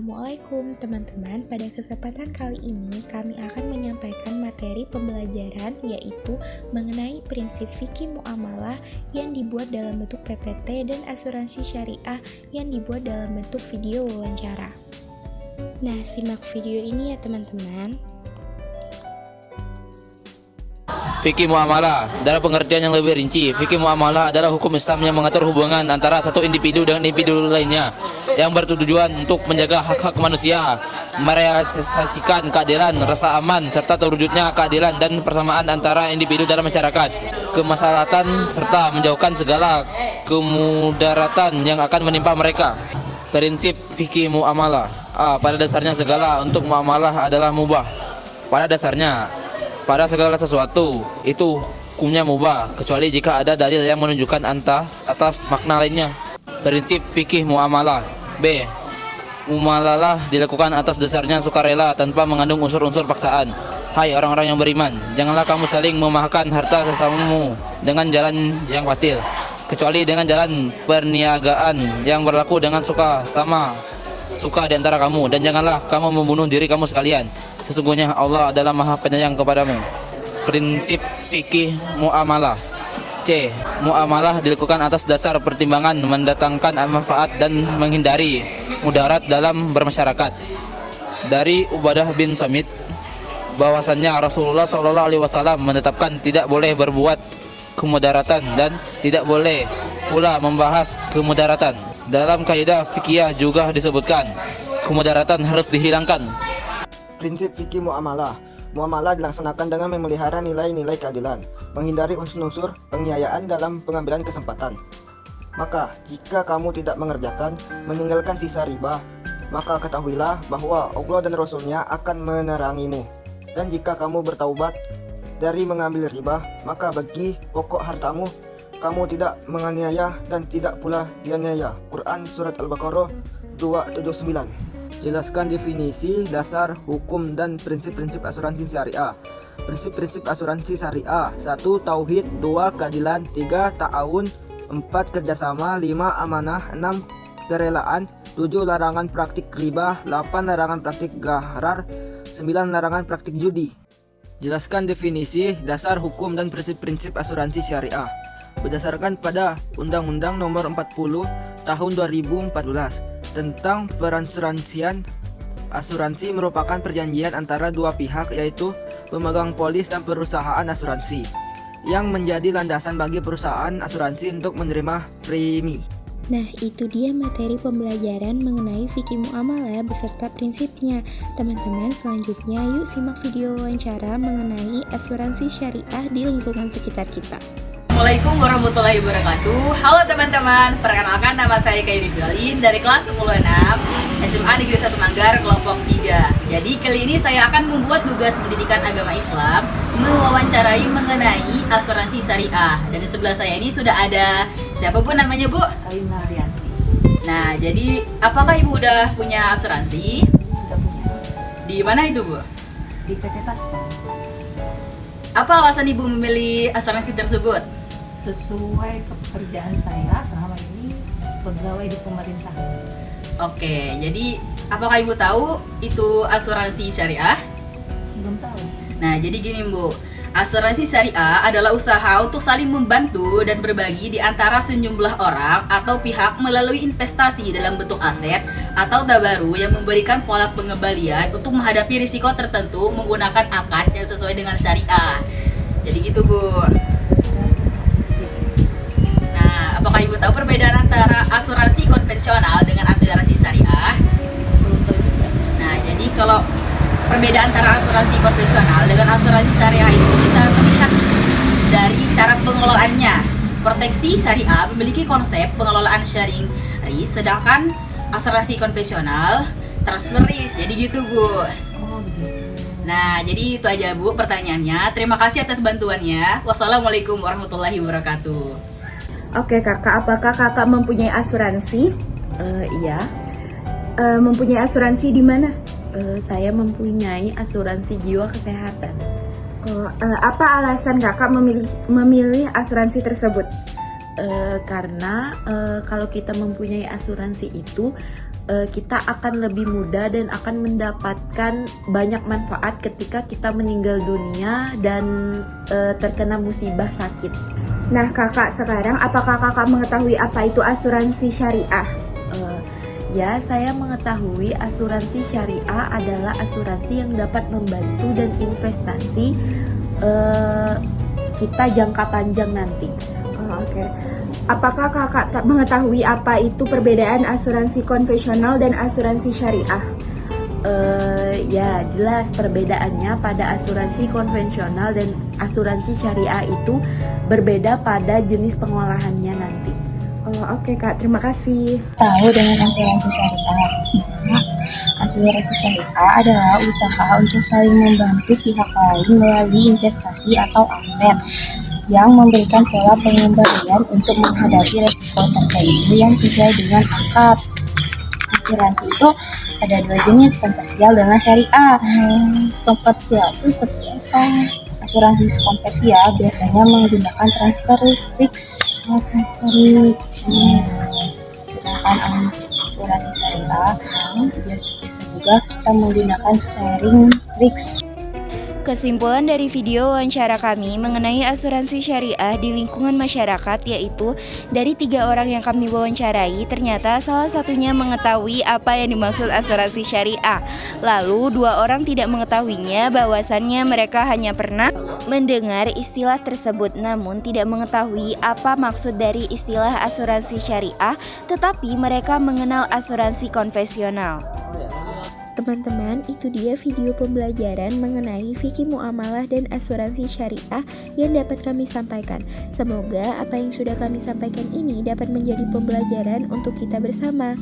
Assalamualaikum teman-teman. Pada kesempatan kali ini kami akan menyampaikan materi pembelajaran yaitu mengenai prinsip fikih muamalah yang dibuat dalam bentuk PPT dan asuransi syariah yang dibuat dalam bentuk video wawancara. Nah, simak video ini ya teman-teman. Fikih muamalah, dalam pengertian yang lebih rinci, fikih muamalah adalah hukum Islam yang mengatur hubungan antara satu individu dengan individu lainnya yang bertujuan untuk menjaga hak-hak manusia, merealisasikan keadilan, rasa aman, serta terwujudnya keadilan dan persamaan antara individu dalam masyarakat, kemaslahatan, serta menjauhkan segala kemudaratan yang akan menimpa mereka. Prinsip fikih muamalah. Pada dasarnya segala untuk muamalah adalah mubah. Pada segala sesuatu itu hukumnya mubah, kecuali jika ada dalil yang menunjukkan atas makna lainnya. Prinsip fikih muamalah. B. Muamalah dilakukan atas dasarnya sukarela tanpa mengandung unsur-unsur paksaan. Hai orang-orang yang beriman, janganlah kamu saling memakan harta sesamamu dengan jalan yang batil, kecuali dengan jalan perniagaan yang berlaku dengan suka di antara kamu, dan janganlah kamu membunuh diri kamu sekalian. Sesungguhnya Allah adalah Maha Penyayang kepadamu. Prinsip fikih muamalah. C. Muamalah dilakukan atas dasar pertimbangan mendatangkan manfaat dan menghindari mudarat dalam bermasyarakat. Dari Ubadah bin Samit bahwasannya Rasulullah SAW menetapkan tidak boleh berbuat kemudaratan dan tidak boleh pula membahas kemudaratan. Dalam kaidah fikih juga disebutkan kemudaratan harus dihilangkan. Prinsip fikih muamalah. Muamalah dilaksanakan dengan memelihara nilai-nilai keadilan, menghindari unsur-unsur penganiayaan dalam pengambilan kesempatan. Maka, jika kamu tidak mengerjakan, meninggalkan sisa riba, maka ketahuilah bahwa Allah dan Rasul-Nya akan menerangimu. Dan jika kamu bertaubat dari mengambil riba, maka bagi pokok hartamu, kamu tidak menganiaya dan tidak pula dianiaya. Quran Surat Al-Baqarah 279. Jelaskan definisi, dasar, hukum, dan prinsip-prinsip asuransi syariah. Prinsip-prinsip asuransi syariah: 1. Tauhid, 2. Keadilan, 3. Ta'awun, 4. Kerjasama, 5. Amanah, 6. Kerelaan, 7. Larangan praktik riba, 8. Larangan praktik gharar, 9. Larangan praktik judi. Jelaskan definisi, dasar, hukum, dan prinsip-prinsip asuransi syariah. Berdasarkan pada Undang-Undang Nomor 40 Tahun 2014 tentang perasuransian, asuransi merupakan perjanjian antara dua pihak, yaitu pemegang polis dan perusahaan asuransi, yang menjadi landasan bagi perusahaan asuransi untuk menerima premi. Nah, itu dia materi pembelajaran mengenai fikih muamalah beserta prinsipnya. Teman-teman, selanjutnya yuk simak video wawancara mengenai asuransi syariah di lingkungan sekitar kita. Assalamualaikum warahmatullahi wabarakatuh. Halo teman-teman, perkenalkan nama saya Kairi Fialin dari kelas 10-6 SMA Negeri 1 Manggar kelompok 3. Jadi kali ini saya akan membuat tugas pendidikan agama Islam mewawancarai mengenai asuransi syariah. Dan di sebelah saya ini sudah ada siapa bu namanya bu? Alina Rianti. Nah, jadi apakah ibu udah punya asuransi? Sudah punya. Di mana itu bu? Di PT Taspen. Apa alasan ibu memilih asuransi tersebut? Sesuai pekerjaan saya selama ini pegawai di pemerintahan. Oke, jadi apakah ibu tahu itu asuransi syariah? Belum tahu. Nah, jadi gini Bu, asuransi syariah adalah usaha untuk saling membantu dan berbagi di antara sejumlah orang atau pihak melalui investasi dalam bentuk aset atau tabaru yang memberikan pola pengembalian untuk menghadapi risiko tertentu menggunakan akad yang sesuai dengan syariah. Jadi gitu Bu. Nah, apakah ibu tahu perbedaan antara asuransi konvensional dengan asuransi syariah? Belum tahu juga. Nah, jadi kalau perbedaan antara asuransi konvensional dengan asuransi syariah itu bisa terlihat dari cara pengelolaannya. Proteksi syariah memiliki konsep pengelolaan sharing risk, sedangkan asuransi konvensional transfer risk. Jadi gitu Bu. Oh begitu. Nah, jadi itu aja Bu pertanyaannya. Terima kasih atas bantuannya. Wassalamualaikum warahmatullahi wabarakatuh. Oke kakak, apakah kakak mempunyai asuransi? Iya. Mempunyai asuransi di mana? Saya mempunyai asuransi jiwa kesehatan. Apa alasan kakak memilih asuransi tersebut? Karena kalau kita mempunyai asuransi itu kita akan lebih mudah dan akan mendapatkan banyak manfaat ketika kita meninggal dunia dan terkena musibah sakit. Nah kakak, sekarang apakah kakak mengetahui apa itu asuransi syariah? Ya, saya mengetahui asuransi syariah adalah asuransi yang dapat membantu dan investasi kita jangka panjang nanti. Oke. Apakah kakak tak mengetahui apa itu perbedaan asuransi konvensional dan asuransi syariah? Ya, jelas perbedaannya pada asuransi konvensional dan asuransi syariah itu berbeda pada jenis pengolahannya nanti. Oke kak, terima kasih. Tahu dengan asuransi syariah? Asuransi syariah adalah usaha untuk saling membantu pihak lain melalui investasi atau aset yang memberikan pola pengembalian untuk menghadapi resiko tertentu yang sesuai dengan akad. Asuransi itu ada dua jenis, komersial dan syariah. Komersial itu seperti apa? Asuransi komersial biasanya menggunakan transfer risk. Sedangkan asuransi syariah biasa juga kita menggunakan sharing risk. Kesimpulan dari video wawancara kami mengenai asuransi syariah di lingkungan masyarakat yaitu dari 3 orang yang kami wawancarai ternyata salah satunya mengetahui apa yang dimaksud asuransi syariah. Lalu 2 orang tidak mengetahuinya, bahwasannya mereka hanya pernah mendengar istilah tersebut namun tidak mengetahui apa maksud dari istilah asuransi syariah, tetapi mereka mengenal asuransi konvensional. Teman-teman, itu dia video pembelajaran mengenai fikih muamalah dan asuransi syariah yang dapat kami sampaikan. Semoga apa yang sudah kami sampaikan ini dapat menjadi pembelajaran untuk kita bersama.